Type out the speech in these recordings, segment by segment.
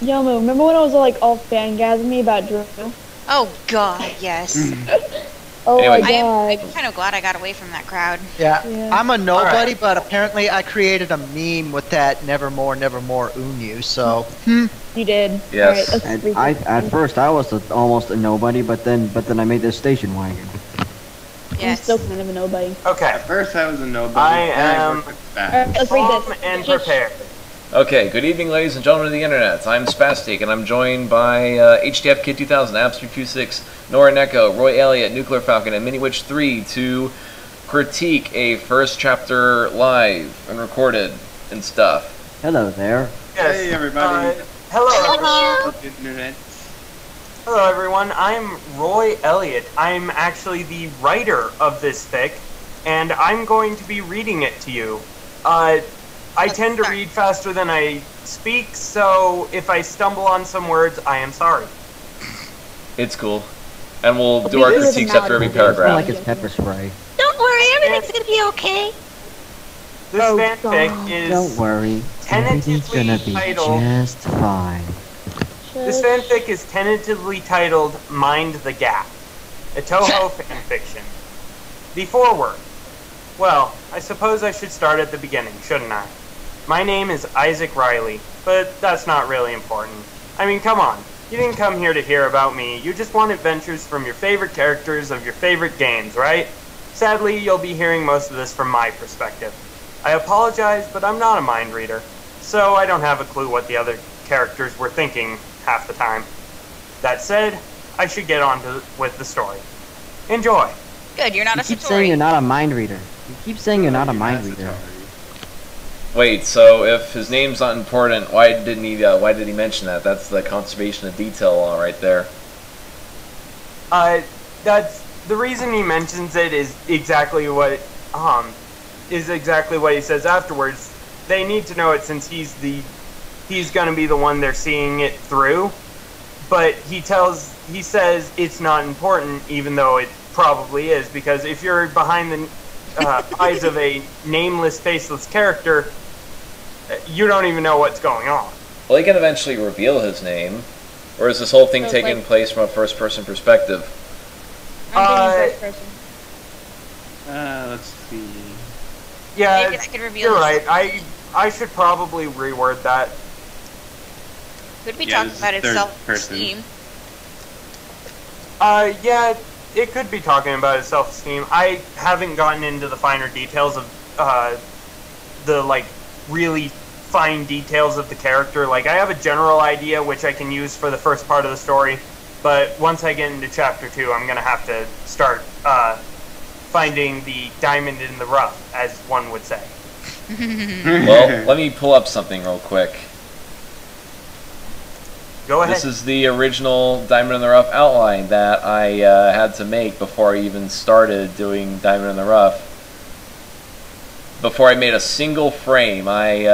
Yomo, remember when I was like all fangasming about Drew? Oh God, yes. Oh Anyway. my god. I'm kind of glad I got away from that crowd. Yeah, Yeah. I'm a nobody, but apparently I created a meme with that nevermore, nevermore Unyu, so... You did. Yes. Alright, let's And read this. at first I was almost a nobody, but then I made this station wagon. I'm Yes. still kind of a nobody. Okay. At first I was a nobody. I then am- worked with Alright, that. let's read Calm this. and Shush. prepared. Okay, good evening, ladies and gentlemen of the internet. I'm Spastic, and I'm joined by HDF Kid 2000, Abs326, Nora Neko, Roy Elliott, Nuclear Falcon, and Miniwitch 3 to critique a first chapter live and recorded and stuff. Hello there. Yes. Hey, everybody. Hello. Internet. Hello, everyone. I'm Roy Elliott. I'm actually the writer of this fic, and I'm going to be reading it to you. I tend to read faster than I speak, so if I stumble on some words, I am sorry. It's cool. And we'll do our This is critiques not after every good. It's not paragraph. like it's pepper spray. Don't worry, everything's gonna be okay. This Oh, fanfic God. is... Don't worry. Everything's tentatively gonna be titled- just fine. This fanfic is tentatively titled Mind the Gap, a Toho fanfiction. The foreword. Well, I suppose I should start at the beginning, shouldn't I? My name is Isaac Riley, but that's not really important. I mean, come on. You didn't come here to hear about me. You just want adventures from your favorite characters of your favorite games, right? Sadly, you'll be hearing most of this from my perspective. I apologize, but I'm not a mind reader, so I don't have a clue what the other characters were thinking half the time. That said, I should get on with the story. Enjoy. Good, you're not You a keep saying Satori. you're not a mind reader. You keep saying you're not a mind reader. Wait, so if his name's not important, why did he mention that? That's the conservation of detail law right there. That's the reason he mentions it is exactly what he says afterwards. They need to know it since he's gonna be the one they're seeing it through. But he says it's not important, even though it probably is, because if you're behind the eyes of a nameless, faceless character, you don't even know what's going on. Well, he can eventually reveal his name. Or is this whole thing So, taking like- place from a first-person perspective? I'm thinking first person. Let's see. Yeah, Maybe I could reveal you're this. right. I should probably reword that. Could be Yeah, talking this is about its third self-esteem. Yeah, it could be talking about his self-esteem. I haven't gotten into the finer details of the like really fine details of the character. Like, I have a general idea which I can use for the first part of the story, but once I get into chapter 2, I'm gonna have to start finding the diamond in the rough, as one would say. Well, let me pull up something real quick. Go ahead. This is the original Diamond in the Rough outline that I had to make before I even started doing Diamond in the Rough. Before I made a single frame, I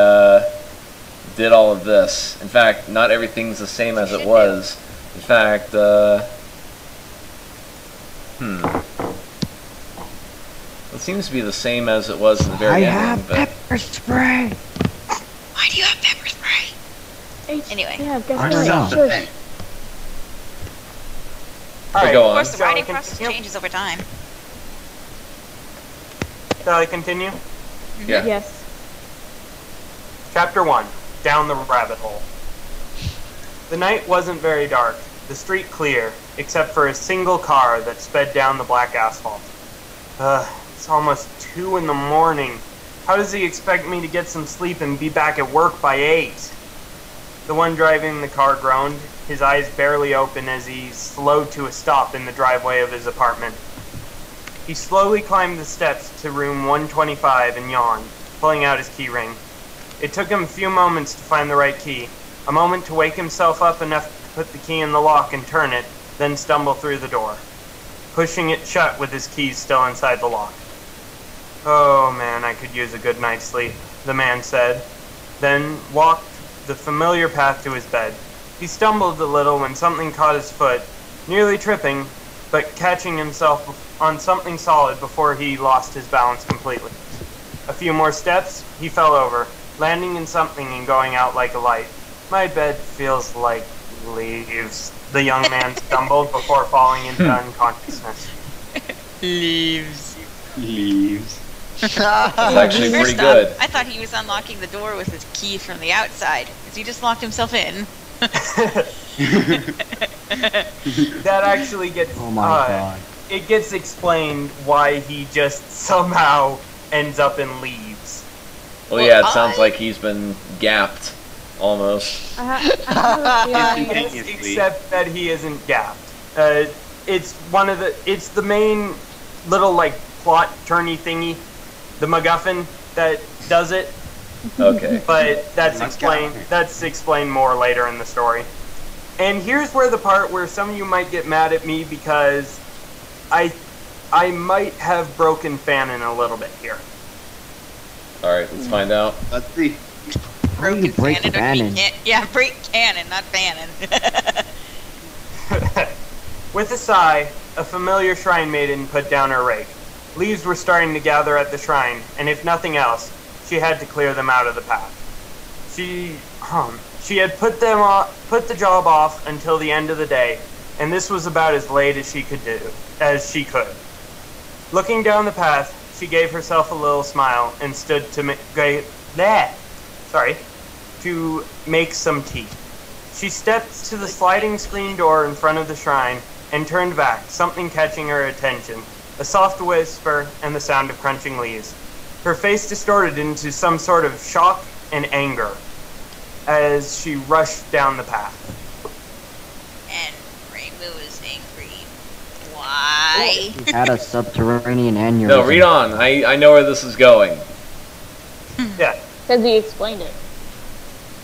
did all of this. In fact, not everything's the same as it was. In fact, it seems to be the same as it was in the very I ending, have but pepper spray. Why do you have pepper spray? Anyway. Yeah, guess I don't what? know. Shush. Alright, go Of on. course, the shall I writing process continue? changes over time. Shall I continue? yeah. Yes. Chapter 1. Down the Rabbit Hole. The night wasn't very dark, the street clear, except for a single car that sped down the black asphalt. It's almost 2 in the morning. How does he expect me to get some sleep and be back at work by 8? The one driving the car groaned, his eyes barely open as he slowed to a stop in the driveway of his apartment. He slowly climbed the steps to room 125 and yawned, pulling out his key ring. It took him a few moments to find the right key, a moment to wake himself up enough to put the key in the lock and turn it, then stumble through the door, pushing it shut with his keys still inside the lock. Oh man, I could use a good night's sleep, the man said, then walked the familiar path to his bed. He stumbled a little when something caught his foot, nearly tripping, but catching himself on something solid before he lost his balance completely. A few more steps, he fell over, landing in something and going out like a light. My bed feels like leaves. The young man stumbled before falling into unconsciousness. Leaves. It's actually pretty First good. off, I thought he was unlocking the door with his key from the outside. Because he just locked himself in. That actually gets. Oh my god. It gets explained why he just somehow ends up in leaves. Well, yeah, it sounds like he's been gapped, almost. I have a feeling. Yes, except that he isn't gapped. It's the main little like plot turny thingy, the MacGuffin that does it. Okay. But that's explained more later in the story. And here's where the part where some of you might get mad at me because I might have broken Fanon a little bit here. Alright, let's find out. Let's see. How do you break Fanon or Fanon? Yeah, break canon, not Fanon. With a sigh, a familiar shrine maiden put down her rake. Leaves were starting to gather at the shrine, and if nothing else, she had to clear them out of the path. She had put the job off until the end of the day, and this was about as late as she could. Looking down the path, she gave herself a little smile and stood to make some tea. She stepped to the sliding screen door in front of the shrine and turned back, something catching her attention. A soft whisper and the sound of crunching leaves. Her face distorted into some sort of shock and anger as she rushed down the path. And Rainbow is angry. Why? He had a subterranean aneurysm. No, read on. I know where this is going. Yeah. Because he explained it.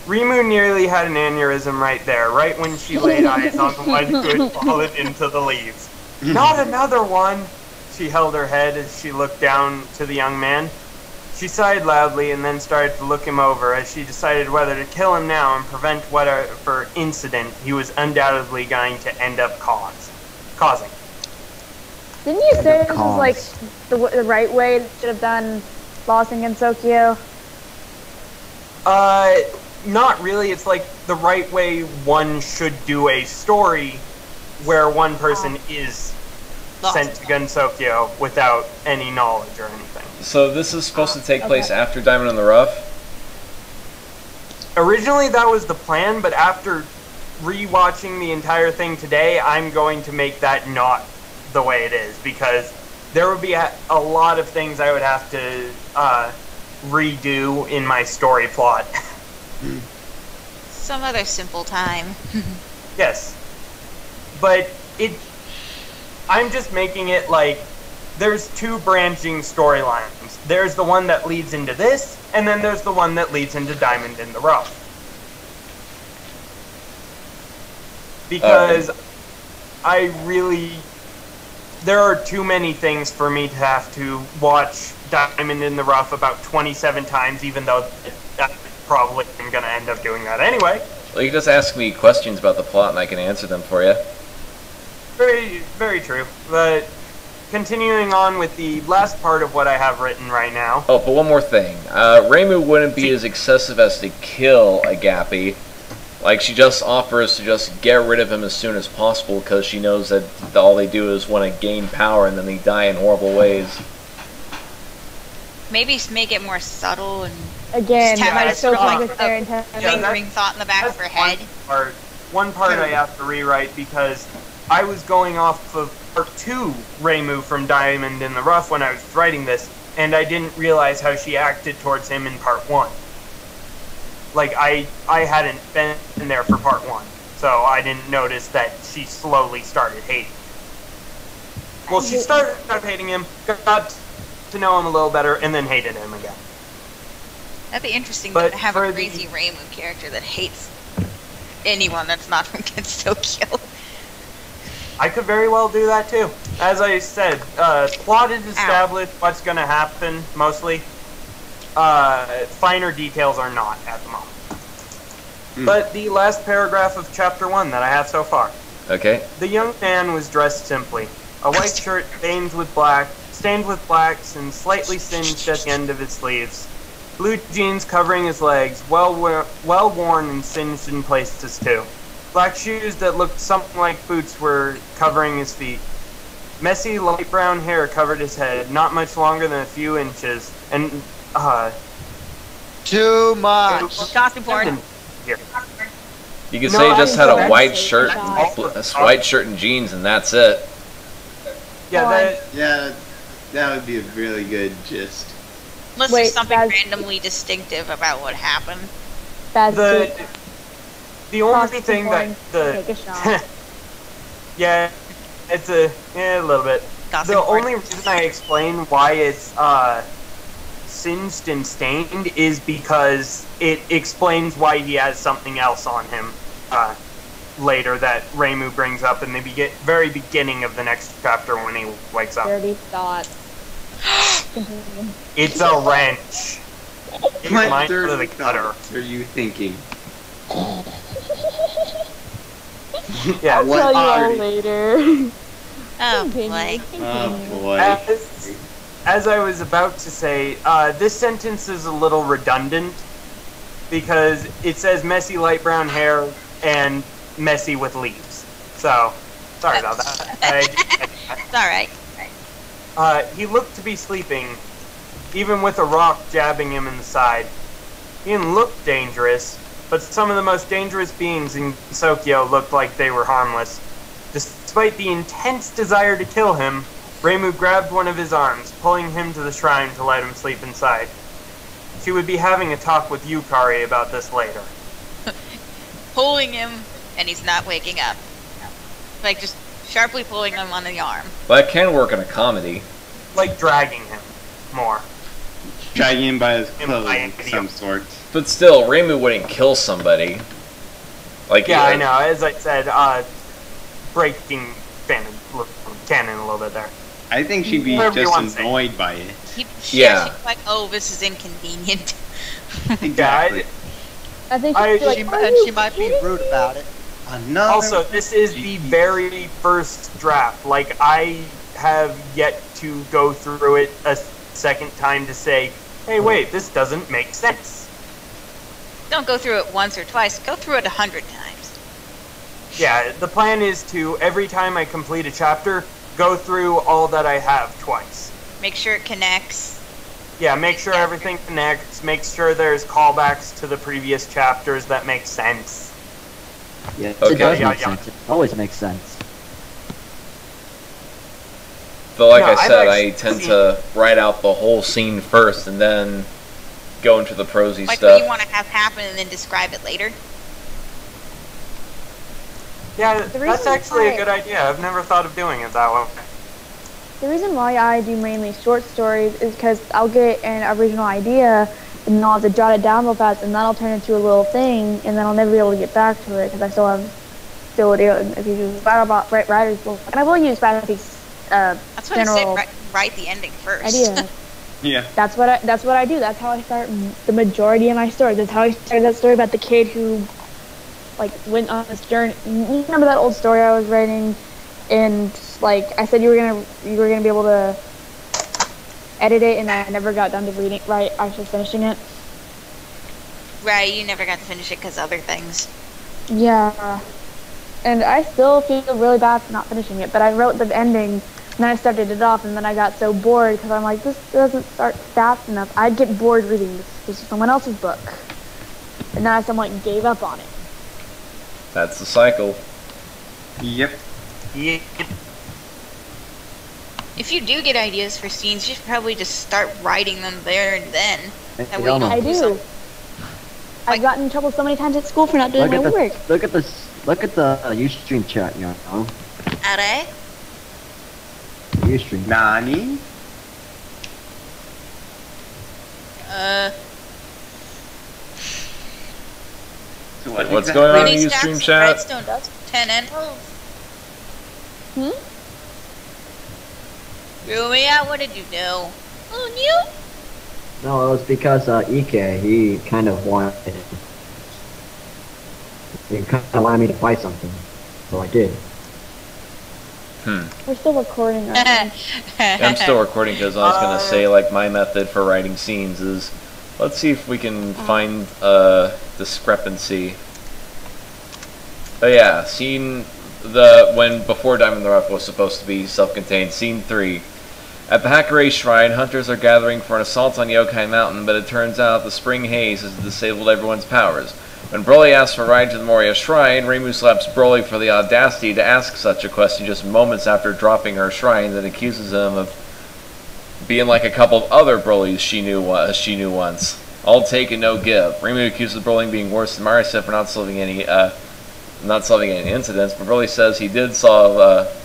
Rimu nearly had an aneurysm right there, right when she laid eyes on the one who had fallen into the leaves. Not another one! She held her head as she looked down to the young man. She sighed loudly and then started to look him over as she decided whether to kill him now and prevent whatever incident he was undoubtedly going to end up causing. Didn't you say this was like the right way that should have done Lost in Gensokyo? Not really. It's like the right way one should do a story where one person is sent to Gensokyo without any knowledge or anything. So this is supposed to take place after Diamond in the Rough? Originally that was the plan, but after rewatching the entire thing today, I'm going to make that not the way it is, because there would be a lot of things I would have to redo in my story plot. Some other simple time. Yes. But I'm just making it like there's two branching storylines. There's the one that leads into this, and then there's the one that leads into Diamond in the Rough. Because there are too many things for me to have to watch Diamond in the Rough about 27 times, even though I probably am going to end up doing that anyway. Well, you can just ask me questions about the plot and I can answer them for you. Very, very true. But continuing on with the last part of what I have written right now. Oh, but one more thing. Reimu wouldn't be as excessive as to kill Agapi. Like, she just offers to just get rid of him as soon as possible because she knows that all they do is want to gain power and then they die in horrible ways. Maybe make it more subtle and Again, just have I it still sort of think like it's their a intention. lingering thought in the back of her head. One part I have to rewrite because I was going off of part 2 Reimu from Diamond in the Rough when I was writing this, and I didn't realize how she acted towards him in part 1. Like, I hadn't been there for part 1, so I didn't notice that she slowly started hating him. Well, she started hating him, got to know him a little better, and then hated him again. That'd be interesting But to have for a crazy Reimu character that hates anyone that's not from Gensokyo. I could very well do that too. As I said, plot is established, what's going to happen, mostly. Finer details are not at the moment. But the last paragraph of chapter 1 that I have so far. Okay. The young man was dressed simply. A white shirt stained with blacks and slightly singed at the end of his sleeves. Blue jeans covering his legs, well worn and singed in places too. Black shoes that looked something like boots were covering his feet. Messy light brown hair covered his head, not much longer than a few inches, and Too much. Costume porn. Here. You could No, say he just had a I- white shirt, God. a white shirt and jeans, and that's it. Yeah, that, Yeah, that would be a really good gist. Unless Wait, there's something that's- randomly distinctive about what happened. Bad the suit. the only Costume thing porn. that Take a the shot. yeah, it's a little bit. Costume The porn. only reason I explain why it's singed and stained is because it explains why he has something else on him later that Reimu brings up in the very beginning of the next chapter when he wakes up. Dirty thoughts. Continue. It's a wrench. It's What mine for dirty the gutter. thoughts are you thinking? Yeah, I'll tell you all are- later. Oh, Continue. boy. Oh boy. As I was about to say, this sentence is a little redundant because it says messy light brown hair and messy with leaves. So, sorry about that. It's alright. He looked to be sleeping, even with a rock jabbing him in the side. He didn't look dangerous, but some of the most dangerous beings in Sokyo looked like they were harmless. Despite the intense desire to kill him, Reimu grabbed one of his arms, pulling him to the shrine to let him sleep inside. She would be having a talk with Yukari about this later. Pulling him, and he's not waking up. Like, just sharply pulling him on the arm. Well, that can work in a comedy. Like dragging him more. Dragging him by his In clothes my of idea. some sort. But still, Reimu wouldn't kill somebody. Like, Yeah, I know. As I said, breaking canon a little bit there. I think she'd be Whatever you want to just say. annoyed by it. Yeah. She's like, oh, this is inconvenient. Exactly. I think I- she's like, She, "Are and you she might be kidding rude me?" about it. Another. Also, this is the very first draft. Like, I have yet to go through it a second time to say, hey, wait, this doesn't make sense. Don't go through it once or twice. Go through it 100 times. Yeah, the plan is to, every time I complete a chapter, go through all that I have twice. Make sure it connects. Yeah, make sure everything connects, make sure there's callbacks to the previous chapters that make sense. Yeah, Okay. it does Yeah, make yeah. sense. It always makes sense. But like No, I I've said, I actually tend seen- to write out the whole scene first and then go into the prosy Like stuff. what you want to have happen and then describe it later. Yeah, The that's reason actually a why- good idea. I've never thought of doing it that way. The reason why I do mainly short stories is because I'll get an original idea and then I'll have to jot it down real fast and then I'll turn it into a little thing and then I'll never be able to get back to it because I still have if you use writer's book. And I will use Battlefield's That's what I general said. Write the ending first. idea. Yeah. That's what I do. That's how I start the majority of my stories. That's how I started that story about the kid who like went on this journey. You remember that old story I was writing, and like I said, you were gonna be able to edit it, and I never got done to reading, actually finishing it. Right, you never got to finish it because other things. Yeah, and I still feel really bad for not finishing it. But I wrote the ending, and then I started it off, and then I got so bored because I'm like, this doesn't start fast enough. I'd get bored reading this is someone else's book, and then I somewhat gave up on it. That's the cycle. Yep. Yeah, If you do get ideas for scenes, you should probably just start writing them there and then. Hey, That way you Elmo, don't I lose do. them. I've gotten in trouble so many times at school for not doing my work. look at the Ustream chat, you know. Alright? Ustream. Nani? So what What's exactly- going on in Reading the stats, Ustream chat? Redstone does 10 and 12. Threw me out, what did you do? Oh, you? No, it was because Ike, he kind of wanted me to buy something, so I did. We're still recording, aren't we? I'm still recording because I was gonna say like my method for writing scenes is Let's see if we can find a discrepancy. Oh yeah, before Diamond in the Rough was supposed to be self-contained. Scene 3. At the Hakurei Shrine, hunters are gathering for an assault on Yokai Mountain, but it turns out the spring haze has disabled everyone's powers. When Broly asks for a ride to the Moria Shrine, Reimu slaps Broly for the audacity to ask such a question just moments after dropping her shrine, and accuses him of being like a couple of other Brolys she knew once. All take and no give. Reimu accuses Broly of being worse than Marisa for not solving any incidents, but Broly says he did solve,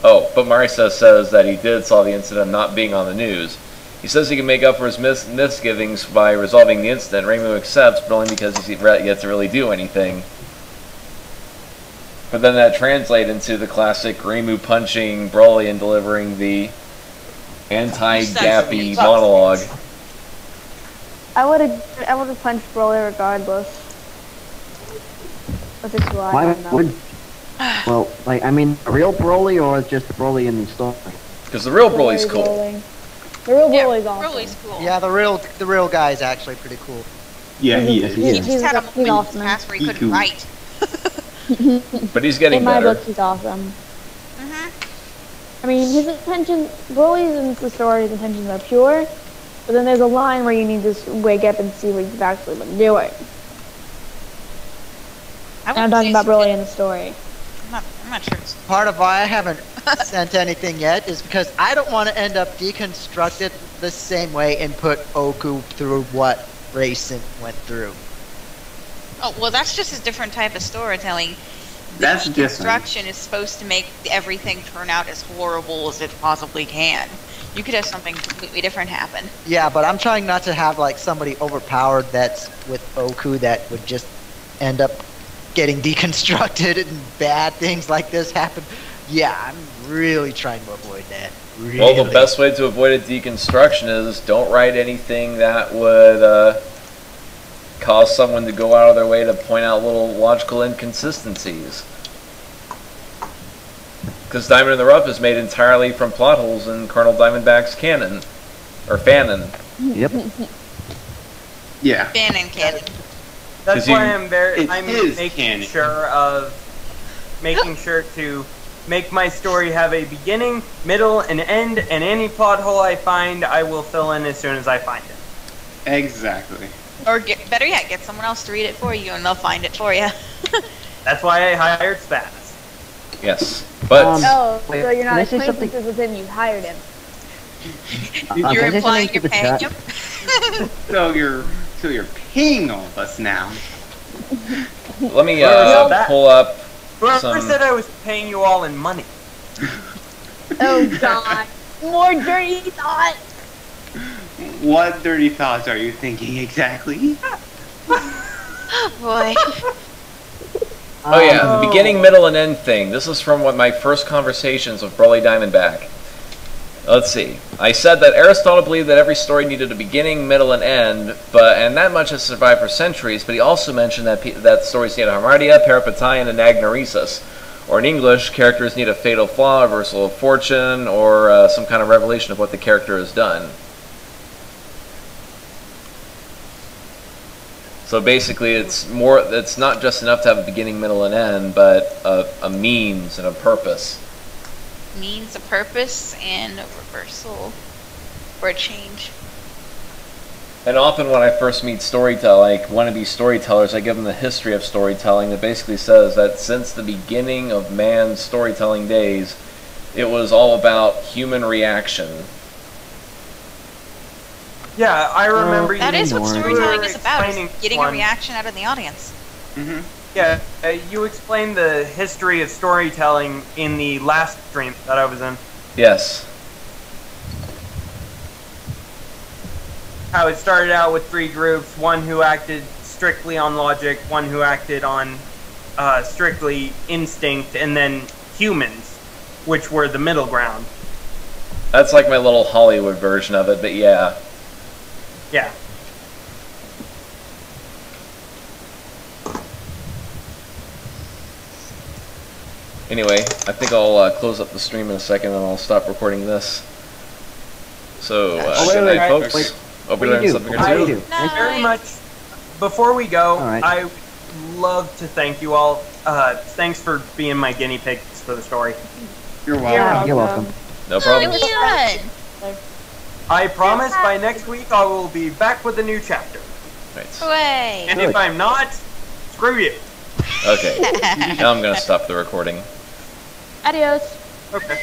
but Marisa says that he did solve the incident not being on the news. He says he can make up for his misgivings by resolving the incident. Reimu accepts, but only because he's yet to really do anything. But then that translates into the classic Reimu punching Broly and delivering the anti-Gappy monologue. I would have punched Broly regardless. But it's why I don't know. Well, like, I mean, real Broly or just Broly in the story? Because the real Broly's cool. The real Broly's awesome. Broly's cool. Yeah, the real guy is actually pretty cool. Yeah, he is. He just had a he's moment awesome. past where he He's couldn't cool. write. But he's getting In my better. book, he's awesome. Mhm. I mean, his intention, Broly's in the story, his intentions are pure, but then there's a line where you need to wake up and see what he's actually been doing. And I'm talking about Broly in the story. I'm not sure. Part of why I haven't sent anything yet is because I don't want to end up deconstructed the same way and put Oku through what Racing went through. Oh, well, that's just a different type of storytelling. That's The different. construction is supposed to make everything turn out as horrible as it possibly can. You could have something completely different happen. Yeah, but I'm trying not to have like somebody overpowered that's with Oku that would just end up getting deconstructed and bad things like this happen. Yeah, I'm really trying to avoid that. Really. Well, the best way to avoid a deconstruction is don't write anything that would cause someone to go out of their way to point out little logical inconsistencies. Because Diamond in the Rough is made entirely from plot holes in Colonel Diamondback's canon. Or fanon. Yep. Yeah. Bannon canon. That's 'Cause you- why I'm his making canon. sure to make my story have a beginning, middle, and end, and any plot hole I find, I will fill in as soon as I find it. Exactly. Or better yet, get someone else to read it for you and they'll find it for you. That's why I hired Spaz. Yes. But Oh, so Wait, you're not can I say acquaintances with him, you hired him. You're can I say implying something you're to the paying chat? him? So you're paying all of us now. let me that- pull up Whoever some... said I was paying you all in money? Oh god. More dirty thoughts! What dirty thoughts are you thinking exactly? Boy. Oh yeah, the beginning, middle, and end thing. This is from my first conversations with Broly Diamondback. Let's see. I said that Aristotle believed that every story needed a beginning, middle, and end, and that much has survived for centuries, but he also mentioned that stories need a Harmardia, Peripataion, and Agnoresis. Or in English, characters need a fatal flaw, a reversal of fortune, or some kind of revelation of what the character has done. So basically, it's not just enough to have a beginning, middle, and end, but a means and a purpose. Means a purpose and a reversal. Or a change. And often when I first meet wannabe storytellers, I give them the history of storytelling that basically says that since the beginning of man's storytelling days, it was all about human reaction. Yeah, I remember you. That is what Ignore it. storytelling is about, is Explaining getting a one- reaction out of the audience. Mm-hmm. Yeah, you explained the history of storytelling in the last stream that I was in. Yes. How it started out with 3 groups, one who acted strictly on logic, one who acted on strictly instinct, and then humans, which were the middle ground. That's like my little Hollywood version of it, but yeah. Yeah. Anyway, I think I'll close up the stream in a second and I'll stop recording this. So, Oh, good wait, night, wait, folks. wait. Hope we What do learned you do? something or What do you two. do? Nice. Very much. Before we go, All right. I love to thank you all. Thanks for being my guinea pigs for the story. You're welcome. You're welcome. No Oh, problem. it was fun. I promise by next week I will be back with a new chapter. Right. Hooray. And Good. if I'm not, screw you. Okay. Now I'm gonna stop the recording. Adios. Okay.